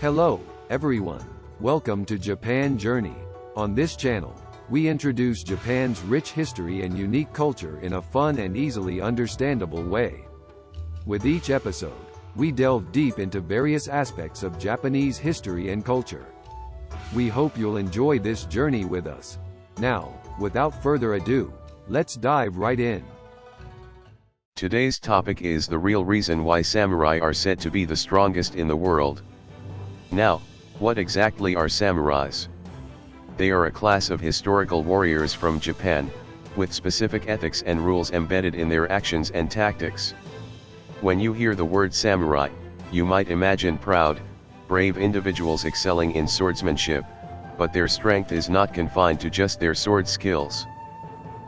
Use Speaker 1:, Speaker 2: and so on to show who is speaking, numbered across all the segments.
Speaker 1: Hello, everyone. Welcome to Japan Journey. On this channel, we introduce Japan's rich history and unique culture in a fun and easily understandable way. With each episode, we delve deep into various aspects of Japanese history and culture. We hope you'll enjoy this journey with us. Now, without further ado, let's dive right in.
Speaker 2: Today's topic is the real reason why samurai are said to be the strongest in the world. Now, what exactly are samurais? They are a class of historical warriors from Japan, with specific ethics and rules embedded in their actions and tactics. When you hear the word samurai, you might imagine proud, brave individuals excelling in swordsmanship, but their strength is not confined to just their sword skills.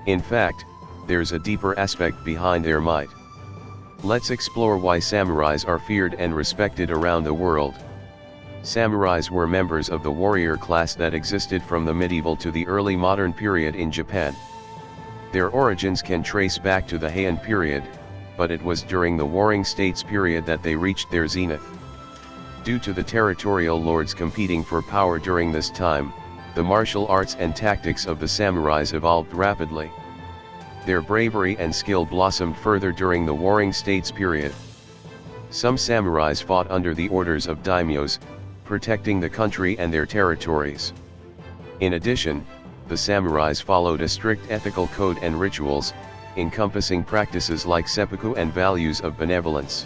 Speaker 2: In fact, there's a deeper aspect behind their might. Let's explore why samurais are feared and respected around the world. Samurais were members of the warrior class that existed from the medieval to the early modern period in Japan. Their origins can trace back to the Heian period, but it was during the Warring States period that they reached their zenith. Due to the territorial lords competing for power during this time, the martial arts and tactics of the samurais evolved rapidly. Their bravery and skill blossomed further during the Warring States period. Some samurais fought under the orders of daimyos, protecting the country and their territories. In addition, the samurais followed a strict ethical code and rituals, encompassing practices like seppuku and values of benevolence.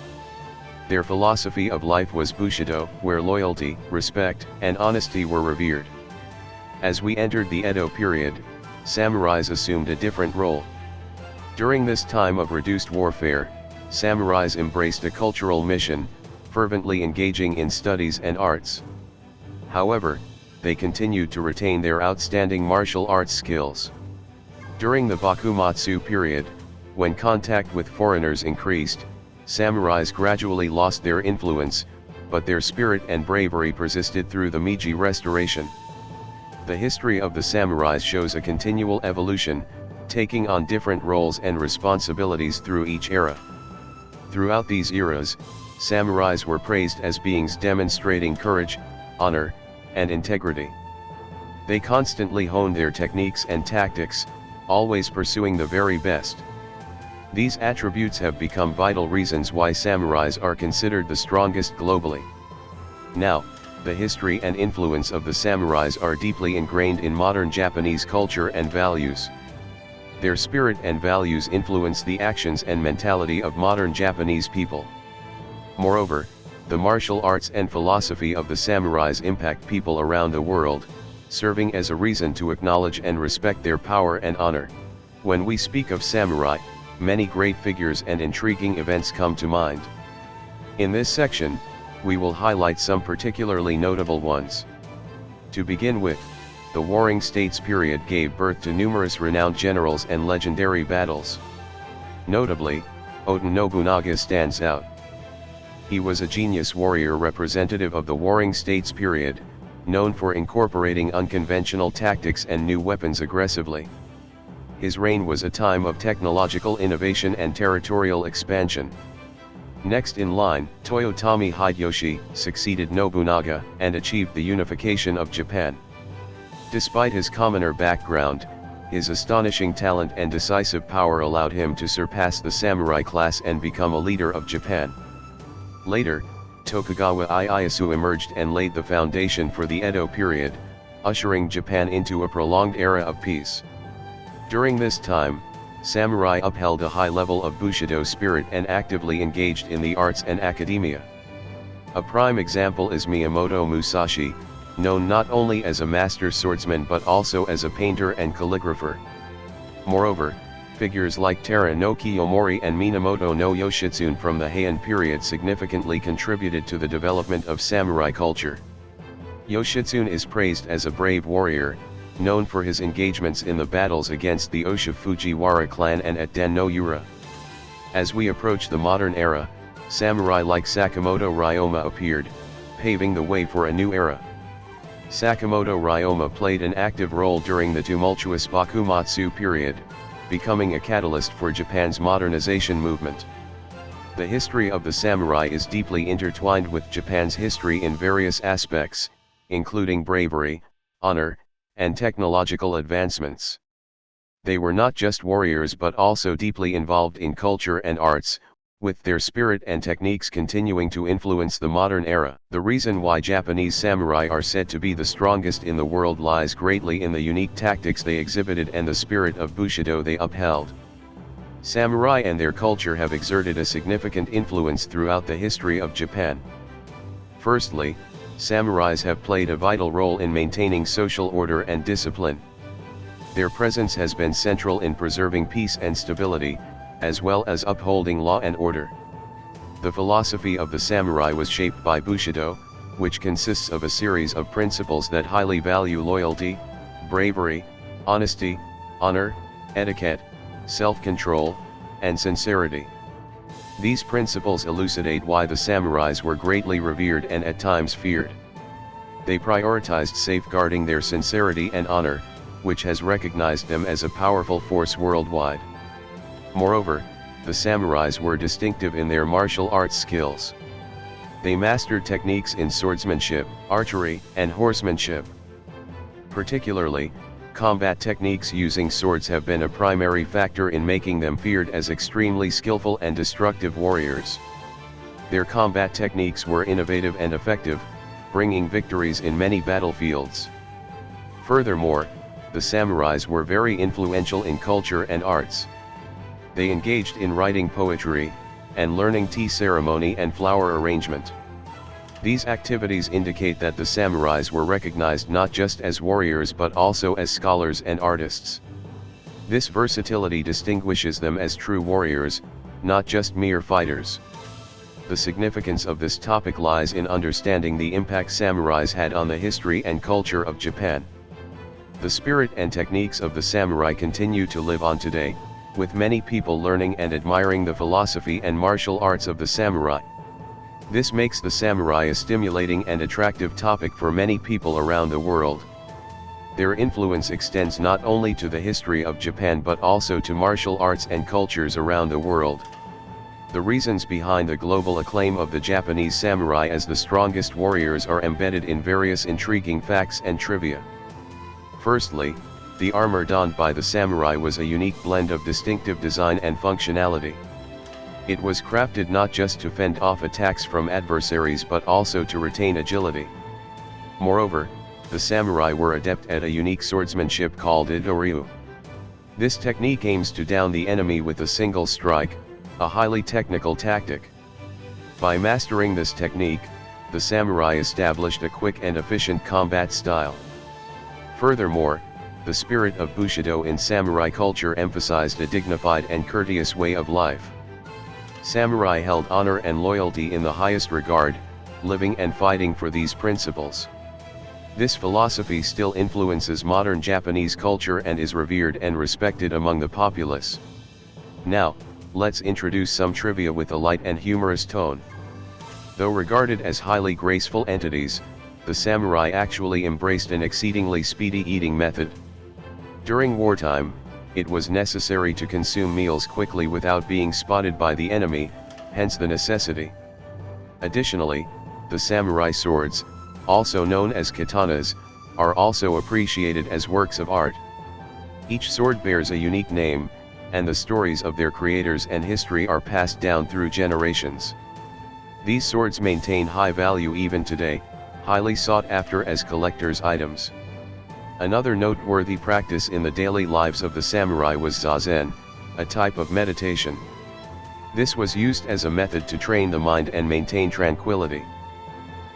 Speaker 2: Their philosophy of life was bushido, where loyalty, respect, and honesty were revered. As we entered the Edo period, samurais assumed a different role. During this time of reduced warfare, samurais embraced a cultural mission, fervently engaging in studies and arts. However, they continued to retain their outstanding martial arts skills. During the Bakumatsu period, when contact with foreigners increased, samurais gradually lost their influence, but their spirit and bravery persisted through the Meiji Restoration. The history of the samurais shows a continual evolution, taking on different roles and responsibilities through each era. Throughout these eras, samurais were praised as beings demonstrating courage, honor, and integrity. They constantly honed their techniques and tactics, always pursuing the very best. These attributes have become vital reasons why samurais are considered the strongest globally. Now, the history and influence of the samurais are deeply ingrained in modern Japanese culture and values. Their spirit and values influence the actions and mentality of modern Japanese people. Moreover, the martial arts and philosophy of the samurais impact people around the world, serving as a reason to acknowledge and respect their power and honor. When we speak of samurai, many great figures and intriguing events come to mind. In this section, we will highlight some particularly notable ones. To begin with, the Warring States period gave birth to numerous renowned generals and legendary battles. Notably, Oda Nobunaga stands out. He was a genius warrior representative of the Warring States period, known for incorporating unconventional tactics and new weapons aggressively. His reign was a time of technological innovation and territorial expansion. Next in line, Toyotomi Hideyoshi succeeded Nobunaga and achieved the unification of Japan. Despite his commoner background, his astonishing talent and decisive power allowed him to surpass the samurai class and become a leader of Japan. Later, Tokugawa Ieyasu emerged and laid the foundation for the Edo period, ushering Japan into a prolonged era of peace. During this time, samurai upheld a high level of bushido spirit and actively engaged in the arts and academia. A prime example is Miyamoto Musashi, known not only as a master swordsman but also as a painter and calligrapher. Moreover, figures like Tara no Kiyomori and Minamoto no Yoshitsune from the Heian period significantly contributed to the development of samurai culture. Yoshitsune is praised as a brave warrior, known for his engagements in the battles against the Osha Fujiwara clan and at Den no Yura. As we approach the modern era, samurai like Sakamoto Ryoma appeared, paving the way for a new era. Sakamoto Ryoma played an active role during the tumultuous Bakumatsu period, becoming a catalyst for Japan's modernization movement. The history of the samurai is deeply intertwined with Japan's history in various aspects, including bravery, honor, and technological advancements. They were not just warriors but also deeply involved in culture and arts, with their spirit and techniques continuing to influence the modern era. The reason why Japanese samurai are said to be the strongest in the world lies greatly in the unique tactics they exhibited and the spirit of Bushido they upheld. Samurai and their culture have exerted a significant influence throughout the history of Japan. Firstly, samurais have played a vital role in maintaining social order and discipline. Their presence has been central in preserving peace and stability, as well as upholding law and order. The philosophy of the samurai was shaped by Bushido, which consists of a series of principles that highly value loyalty, bravery, honesty, honor, etiquette, self-control, and sincerity. These principles elucidate why the samurais were greatly revered and at times feared. They prioritized safeguarding their sincerity and honor, which has recognized them as a powerful force worldwide. Moreover, the samurais were distinctive in their martial arts skills. They mastered techniques in swordsmanship, archery, and horsemanship. Particularly, combat techniques using swords have been a primary factor in making them feared as extremely skillful and destructive warriors. Their combat techniques were innovative and effective, bringing victories in many battlefields. Furthermore, the samurais were very influential in culture and arts. They engaged in writing poetry, and learning tea ceremony and flower arrangement. These activities indicate that the samurais were recognized not just as warriors but also as scholars and artists. This versatility distinguishes them as true warriors, not just mere fighters. The significance of this topic lies in understanding the impact samurais had on the history and culture of Japan. The spirit and techniques of the samurai continue to live on today, with many people learning and admiring the philosophy and martial arts of the samurai. This makes the samurai a stimulating and attractive topic for many people around the world. Their influence extends not only to the history of Japan but also to martial arts and cultures around the world. The reasons behind the global acclaim of the Japanese samurai as the strongest warriors are embedded in various intriguing facts and trivia. Firstly, the armor donned by the samurai was a unique blend of distinctive design and functionality. It was crafted not just to fend off attacks from adversaries but also to retain agility. Moreover, the samurai were adept at a unique swordsmanship called Idoryu. This technique aims to down the enemy with a single strike, a highly technical tactic. By mastering this technique, the samurai established a quick and efficient combat style. Furthermore, the spirit of Bushido in samurai culture emphasized a dignified and courteous way of life. Samurai held honor and loyalty in the highest regard, living and fighting for these principles. This philosophy still influences modern Japanese culture and is revered and respected among the populace. Now, let's introduce some trivia with a light and humorous tone. Though regarded as highly graceful entities, the samurai actually embraced an exceedingly speedy eating method. During wartime, it was necessary to consume meals quickly without being spotted by the enemy, hence the necessity. Additionally, the samurai swords, also known as katanas, are also appreciated as works of art. Each sword bears a unique name, and the stories of their creators and history are passed down through generations. These swords maintain high value even today, highly sought after as collector's items. Another noteworthy practice in the daily lives of the samurai was zazen, a type of meditation. This was used as a method to train the mind and maintain tranquility.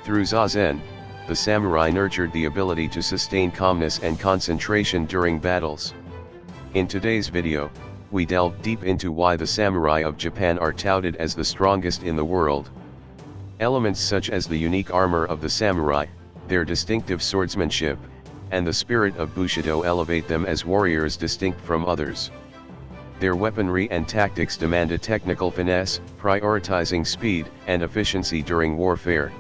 Speaker 2: Through zazen, the samurai nurtured the ability to sustain calmness and concentration during battles. In today's video, we delve deep into why the samurai of Japan are touted as the strongest in the world. Elements such as the unique armor of the samurai, their distinctive swordsmanship, and the spirit of Bushido elevate them as warriors distinct from others. Their weaponry and tactics demand a technical finesse, prioritizing speed and efficiency during warfare.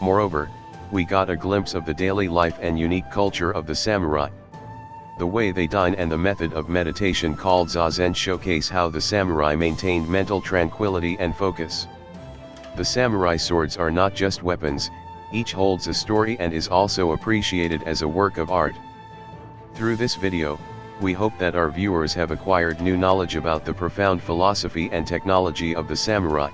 Speaker 2: Moreover, we got a glimpse of the daily life and unique culture of the samurai. The way they dine and the method of meditation called Zazen showcase how the samurai maintained mental tranquility and focus. The samurai swords are not just weapons, each holds a story and is also appreciated as a work of art. Through this video, we hope that our viewers have acquired new knowledge about the profound philosophy and technology of the samurai.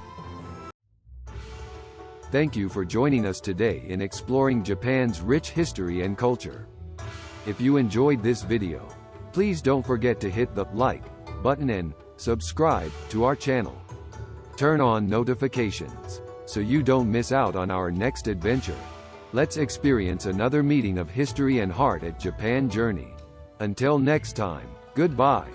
Speaker 1: Thank you for joining us today in exploring Japan's rich history and culture. If you enjoyed this video, please don't forget to hit the like button and subscribe to our channel. Turn on notifications so you don't miss out on our next adventure. Let's experience another meeting of history and heart at Japan Journey. Until next time, goodbye.